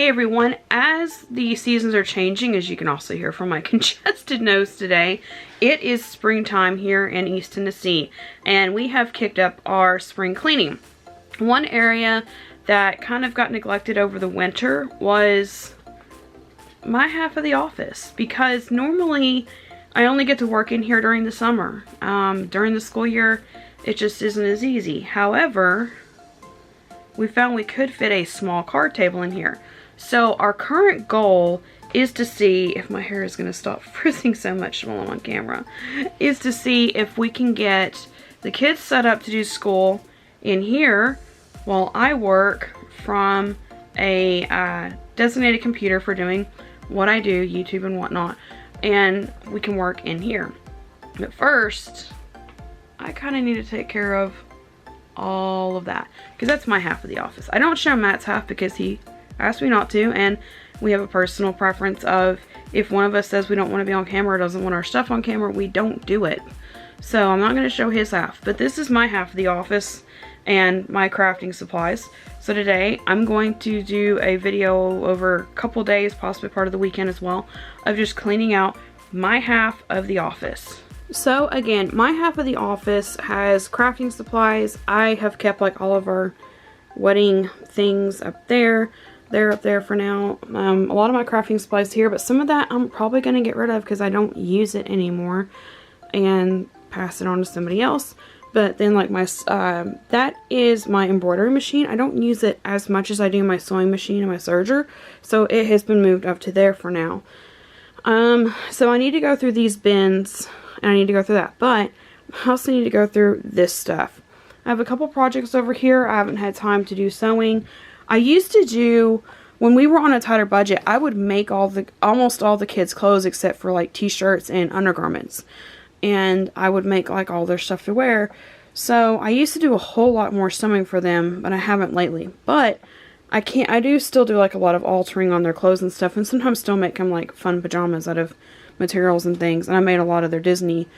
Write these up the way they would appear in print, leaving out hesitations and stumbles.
Hey everyone, as the seasons are changing, as you can also hear from my congested nose today, it is springtime here in East Tennessee, and we have kicked up our spring cleaning. One area that kind of got neglected over the winter was my half of the office, because normally I only get to work in here during the summer. During the school year, it just isn't as easy. However, we found we could fit a small card table in here. So our current goal is to see if my hair is going to stop frizzing so much while I'm on camera, is to see if we can get the kids set up to do school in here while I work from a designated computer for doing what I do, YouTube and whatnot, and we can work in here. But first, I kind of need to take care of all of that, because that's my half of the office. I don't show Matt's half because he asked me not to, and we have a personal preference of, if one of us says we don't want to be on camera or doesn't want our stuff on camera, we don't do it. So I'm not going to show his half, but this is my half of the office and my crafting supplies. So today I'm going to do a video over a couple days, possibly part of the weekend as well, of just cleaning out my half of the office. So again, my half of the office has crafting supplies. I have kept like all of our wedding things up there. They're up there for now. A lot of my crafting supplies here, but some of that I'm probably going to get rid of because I don't use it anymore and pass it on to somebody else. But then like my, that is my embroidery machine. I don't use it as much as I do my sewing machine and my serger. So it has been moved up to there for now. So I need to go through these bins and I need to go through that. But I also need to go through this stuff. I have a couple projects over here. I haven't had time to do sewing. I used to do, when we were on a tighter budget, I would make almost all the kids' clothes except for like t-shirts and undergarments. And I would make like all their stuff to wear. So I used to do a whole lot more sewing for them, but I haven't lately. But I do still do like a lot of altering on their clothes and stuff, and sometimes still make them like fun pajamas out of materials and things. And I made a lot of their Disney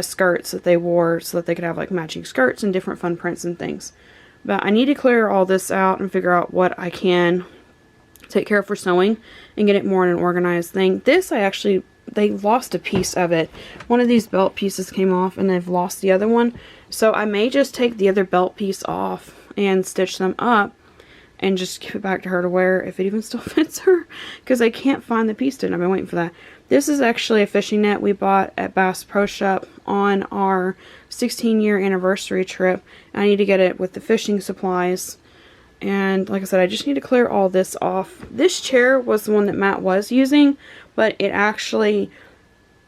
skirts that they wore so that they could have like matching skirts and different fun prints and things. But I need to clear all this out and figure out what I can take care of for sewing and get it more in an organized thing. This they lost a piece of it. One of these belt pieces came off and they've lost the other one. So I may just take the other belt piece off and stitch them up and just give it back to her to wear if it even still fits her, because I can't find the piece to it. I've been waiting for that. This is actually a fishing net we bought at Bass Pro Shop on our 16-year anniversary trip. I need to get it with the fishing supplies. And like I said, I just need to clear all this off. This chair was the one that Matt was using, but it actually,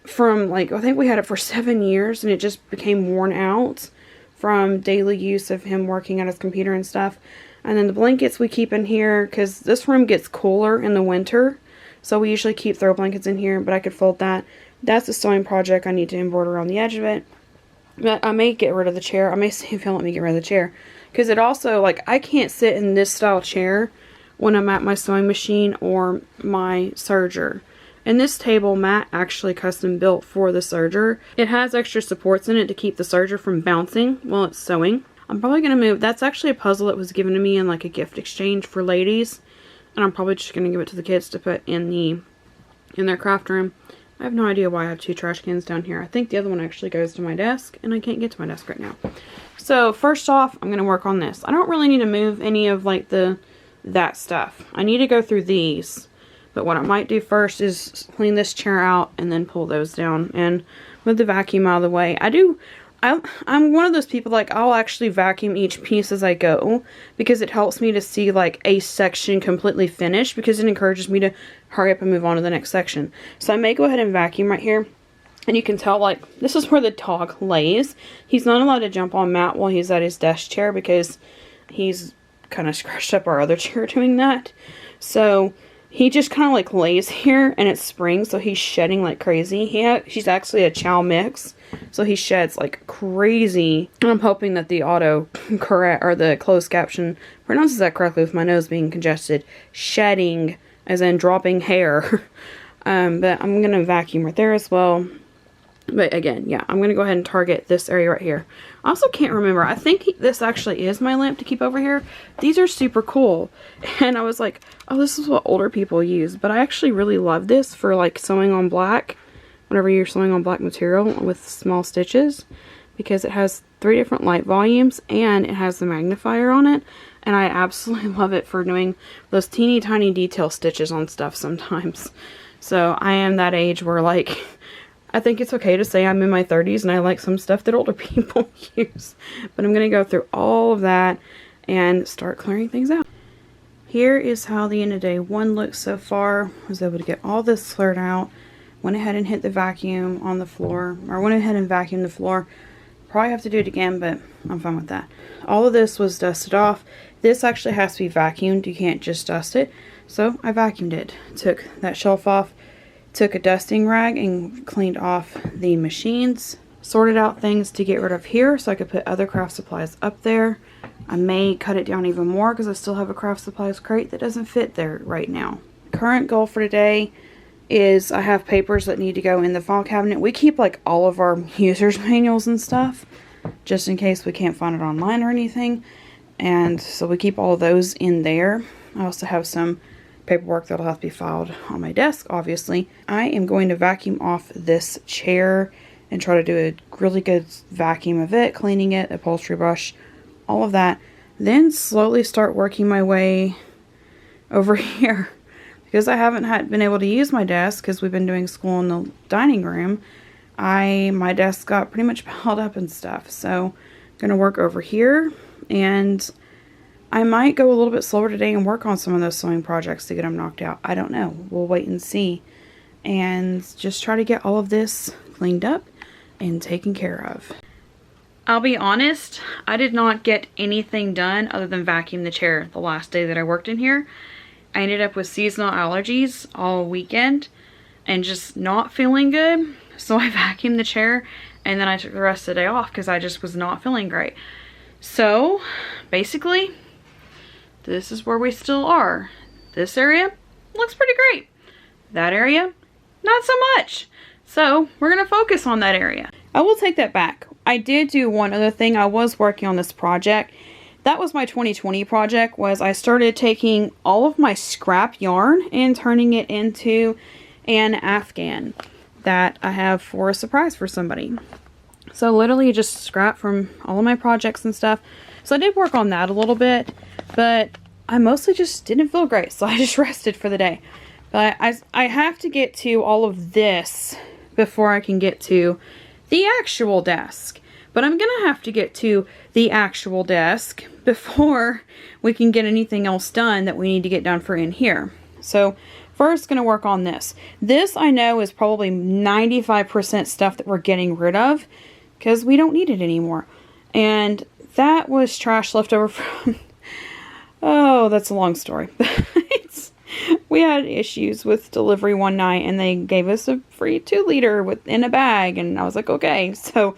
from like, I think we had it for 7 years, and it just became worn out from daily use of him working at his computer and stuff. And then the blankets we keep in here, because this room gets cooler in the winter. So we usually keep throw blankets in here, but I could fold that. That's a sewing project. I need to embroider on the edge of it. But I may get rid of the chair. I may see if he'll let me get rid of the chair. Because it also, like, I can't sit in this style chair when I'm at my sewing machine or my serger. And this table, Matt actually custom built for the serger. It has extra supports in it to keep the serger from bouncing while it's sewing. I'm probably going to move. That's actually a puzzle that was given to me in like a gift exchange for ladies. And I'm probably just going to give it to the kids to put in their craft room. I have no idea why I have 2 trash cans down here. I think the other one actually goes to my desk, and I can't get to my desk right now. So first off, I'm going to work on this. I don't really need to move any of like that stuff. I need to go through these. But what I might do first is clean this chair out and then pull those down and move the vacuum out of the way. I'm one of those people, like, I'll actually vacuum each piece as I go, because it helps me to see like a section completely finished, because it encourages me to hurry up and move on to the next section. So I may go ahead and vacuum right here, and you can tell like this is where the dog lays. He's not allowed to jump on Matt while he's at his desk chair, because he's kind of scratched up our other chair doing that. So he just kind of like lays here, and it's spring, so he's shedding like crazy. She's actually a chow mix, so he sheds like crazy. And I'm hoping that the autocorrect or the closed caption pronounces that correctly with my nose being congested. Shedding, as in dropping hair. But I'm gonna vacuum right there as well. But again, yeah, I'm going to go ahead and target this area right here. I also can't remember. I think this actually is my lamp to keep over here. These are super cool. And I was like, oh, this is what older people use. But I actually really love this for like sewing on black. Whenever you're sewing on black material with small stitches. Because it has 3 different light volumes and it has the magnifier on it. And I absolutely love it for doing those teeny tiny detail stitches on stuff sometimes. So I am that age where like, I think it's okay to say I'm in my 30s and I like some stuff that older people use. But I'm going to go through all of that and start clearing things out. Here is how the end of day 1 looks so far. I was able to get all this cleared out. Went ahead and hit the vacuum on the floor. Or went ahead and vacuumed the floor. Probably have to do it again, but I'm fine with that. All of this was dusted off. This actually has to be vacuumed. You can't just dust it. So I vacuumed it. Took that shelf off. Took a dusting rag and cleaned off the machines. Sorted out things to get rid of here so I could put other craft supplies up there. I may cut it down even more because I still have a craft supplies crate that doesn't fit there right now. Current goal for today is I have papers that need to go in the file cabinet. We keep like all of our users manuals and stuff just in case we can't find it online or anything. And so we keep all of those in there. I also have some paperwork that'll have to be filed on my desk, obviously. I am going to vacuum off this chair and try to do a really good vacuum of it, cleaning it, upholstery brush, all of that. Then slowly start working my way over here. Because I haven't been able to use my desk because we've been doing school in the dining room. My desk got pretty much piled up and stuff. So I'm going to work over here. And I might go a little bit slower today and work on some of those sewing projects to get them knocked out. I don't know. We'll wait and see. And just try to get all of this cleaned up and taken care of. I'll be honest, I did not get anything done other than vacuum the chair the last day that I worked in here. I ended up with seasonal allergies all weekend and just not feeling good. So I vacuumed the chair and then I took the rest of the day off because I just was not feeling great. So basically, this is where we still are. This area looks pretty great. That area, not so much. So we're going to focus on that area. I will take that back. I did do one other thing. I was working on this project. That was my 2020 project, was I started taking all of my scrap yarn and turning it into an Afghan that I have for a surprise for somebody. So literally just scrap from all of my projects and stuff. So I did work on that a little bit, but I mostly just didn't feel great. So I just rested for the day. But I have to get to all of this before I can get to the actual desk. But I'm going to have to get to the actual desk before we can get anything else done that we need to get done for in here. So first, going to work on this. This I know is probably 95% stuff that we're getting rid of because we don't need it anymore. And that was trash left over from... Oh, that's a long story. We had issues with delivery one night and they gave us a free 2-liter in a bag. And I was like, okay. So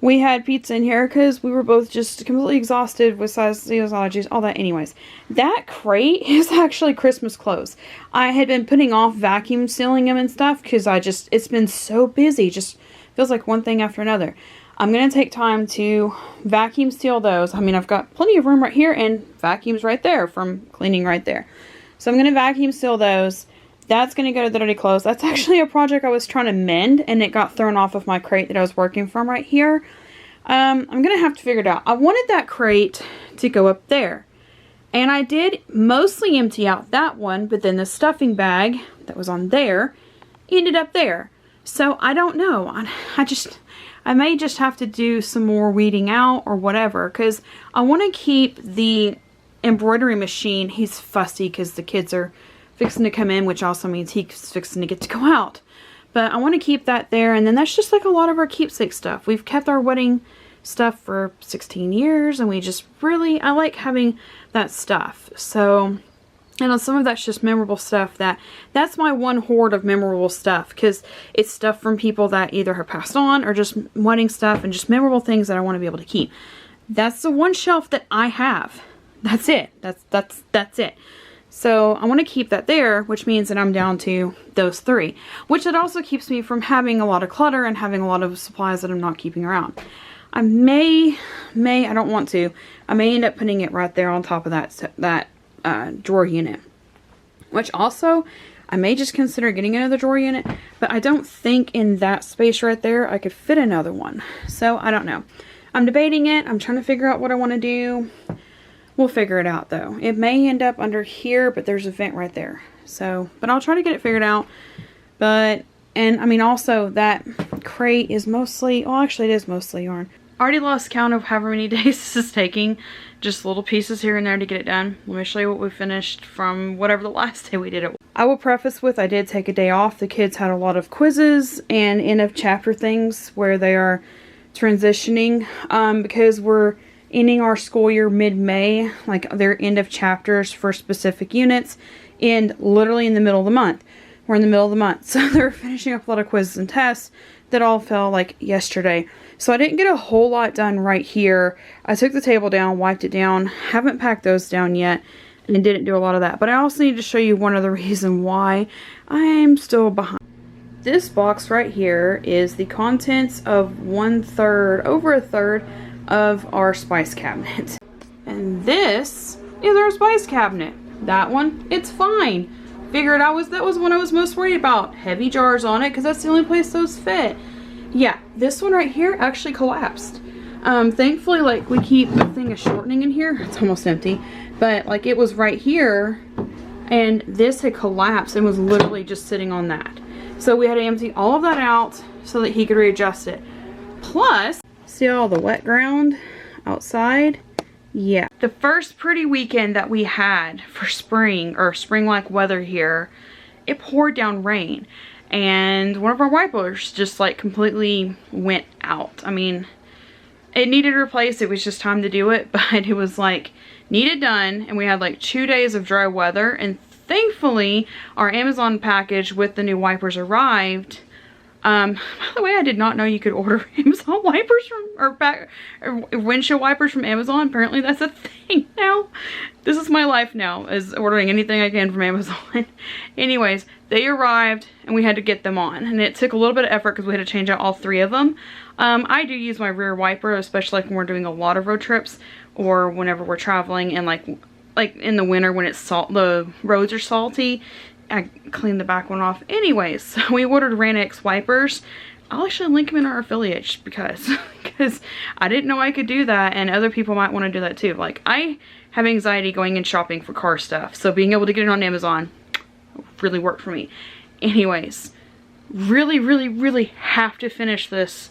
we had pizza in here because we were both just completely exhausted with allergies, all that. Anyways, that crate is actually Christmas clothes. I had been putting off vacuum sealing them and stuff because it's been so busy. Just feels like one thing after another. I'm going to take time to vacuum seal those. I mean, I've got plenty of room right here and vacuums right there from cleaning right there. So I'm going to vacuum seal those. That's going to go to the dirty clothes. That's actually a project I was trying to mend and it got thrown off of my crate that I was working from right here. I'm going to have to figure it out. I wanted that crate to go up there. And I did mostly empty out that one, but then the stuffing bag that was on there ended up there. So I don't know. I may just have to do some more weeding out or whatever, because I want to keep the embroidery machine. He's fussy because the kids are fixing to come in, which also means he's fixing to get to go out. But I want to keep that there, and then that's just like a lot of our keepsake stuff. We've kept our wedding stuff for 16 years, and I like having that stuff. So, and some of that's just memorable stuff. That's my one hoard of memorable stuff, because it's stuff from people that either have passed on or just wedding stuff and just memorable things that I want to be able to keep. That's the one shelf that I have. That's it. That's it. So I want to keep that there, which means that I'm down to those 3, which it also keeps me from having a lot of clutter and having a lot of supplies that I'm not keeping around. I I don't want to, I may end up putting it right there on top of that drawer unit, which also I may just consider getting another drawer unit, but I don't think in that space right there I could fit another one. So I don't know. I'm debating it. I'm trying to figure out what I want to do. We'll figure it out though. It may end up under here, but there's a vent right there. So, but I'll try to get it figured out. But, and I mean also that crate is mostly, well actually it is mostly yarn. I already lost count of however many days this is taking. Just little pieces here and there to get it done. Let me show you what we finished from whatever the last day we did it. I will preface with I did take a day off. The kids had a lot of quizzes and end of chapter things where they are transitioning because we're ending our school year mid-May, like their end of chapters for specific units, and literally in the middle of the month. We're in the middle of the month, so they're finishing up a lot of quizzes and tests that all fell like yesterday. So I didn't get a whole lot done right here. I took the table down, wiped it down, haven't packed those down yet, and didn't do a lot of that. But I also need to show you one other reason why I'm still behind. This box right here is the contents of over a third of our spice cabinet. And this is our spice cabinet. That one, it's fine. Figured that was one I was most worried about. Heavy jars on it because that's the only place those fit. Yeah, this one right here actually collapsed. Thankfully, like, we keep a thing of shortening in here. It's almost empty. But like it was right here and this had collapsed and was literally just sitting on that. So we had to empty all of that out so that he could readjust it. Plus, see all the wet ground outside? Yeah. The first pretty weekend that we had for spring, or spring-like weather here, it poured down rain. And one of our wipers just like completely went out. I mean, it needed replaced. It was just time to do it. But it was like needed done. And we had like 2 days of dry weather. And thankfully, our Amazon package with the new wipers arrived. By the way, I did not know you could order Amazon wipers or windshield wipers from Amazon. Apparently that's a thing now. This is my life now, is ordering anything I can from Amazon. Anyways, they arrived and we had to get them on. And it took a little bit of effort because we had to change out all 3 of them. I do use my rear wiper, especially like when we're doing a lot of road trips or whenever we're traveling and like in the winter when it's the roads are salty. I cleaned the back one off. Anyways, so we ordered Ranix wipers. I'll actually link them in our affiliates because I didn't know I could do that, and other people might want to do that too. Like, I have anxiety going and shopping for car stuff, so being able to get it on Amazon really worked for me. Anyways, really have to finish this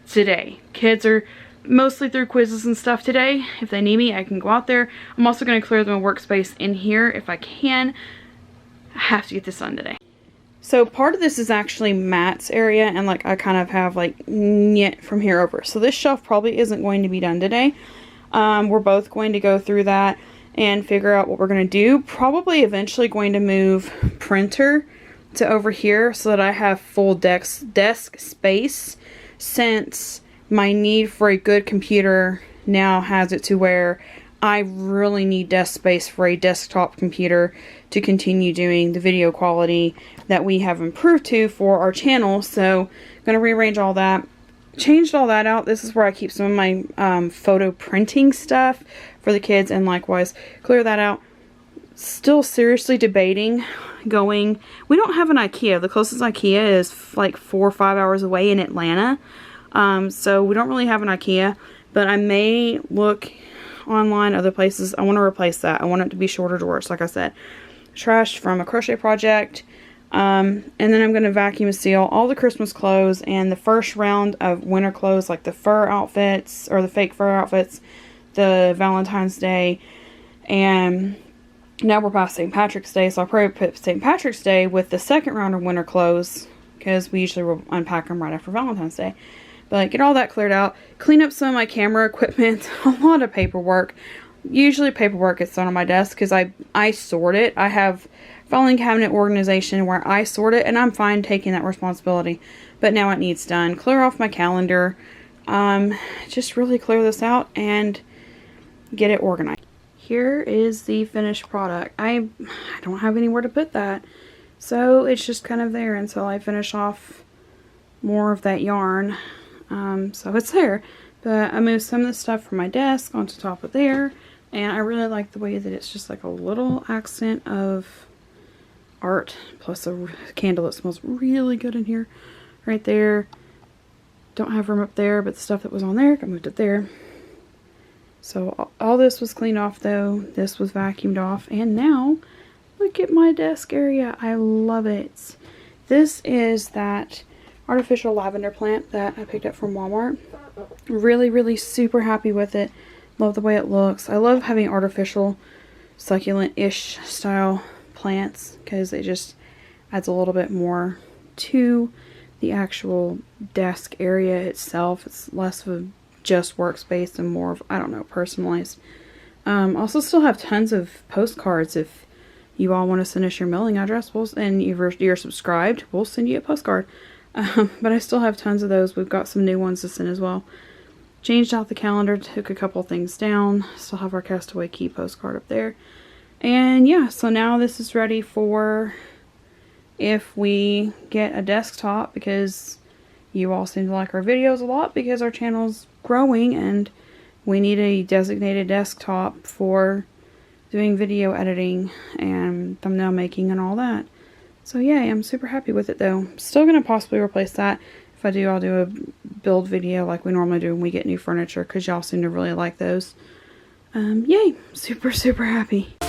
today. Kids are mostly through quizzes and stuff today. If they need me, I can go out there. I'm also going to clear the workspace in here if I can. I have to get this done today. So part of this is actually Matt's area, and like I kind of have like from here over. So this shelf probably isn't going to be done today. We're both going to go through that and figure out what we're going to do. Probably eventually going to move printer to over here so that I have full desk space, since my need for a good computer now has it to where I really need desk space for a desktop computer to continue doing the video quality that we have improved to for our channel. So I'm going to rearrange all that. Changed all that out. This is where I keep some of my photo printing stuff for the kids, and likewise clear that out. Still seriously debating going. We don't have an IKEA. The closest IKEA is like 4 or 5 hours away in Atlanta. So we don't really have an IKEA, but I may look online, other places. I want to replace that. I want it to be shorter drawers, like I said. Trash from a crochet project. And then I'm going to vacuum seal all the Christmas clothes and the first round of winter clothes, like the fur outfits, or the fake fur outfits, the Valentine's Day, and now we're past St. Patrick's Day, so I'll probably put St. Patrick's Day with the second round of winter clothes, because we usually will unpack them right after Valentine's Day. But get all that cleared out, clean up some of my camera equipment, a lot of paperwork. Usually paperwork gets thrown on my desk because I sort it. I have filing cabinet organization where I sort it, and I'm fine taking that responsibility. But now it needs done. Clear off my calendar. Just really clear this out and get it organized. here is the finished product. I don't have anywhere to put that, so it's just kind of there until I finish off more of that yarn. So it's there, but I moved some of the stuff from my desk onto top of there, and I really like the way that it's just like a little accent of art, plus a candle that smells really good in here. Right there. Don't have room up there, but the stuff that was on there, I moved it there. So all this was cleaned off though. This was vacuumed off, and now look at my desk area. I love it. This is that artificial lavender plant that I picked up from Walmart. Really super happy with it. Love the way it looks. I love having artificial succulent-ish style plants because it just adds a little bit more to the actual desk area itself. It's less of a just workspace and more of, I don't know, personalized. Also still have tons of postcards. If you all want to send us your mailing address, and you're subscribed, we'll send you a postcard. But I still have tons of those. We've got some new ones to send as well. Changed out the calendar, took a couple things down. Still have our Castaway Key postcard up there. And yeah, so now this is ready for if we get a desktop, because you all seem to like our videos a lot because our channel's growing and we need a designated desktop for doing video editing and thumbnail making and all that. So yeah, I'm super happy with it though. Still going to possibly replace that. If I do, I'll do a build video like we normally do when we get new furniture, because y'all seem to really like those. Yay! Super happy.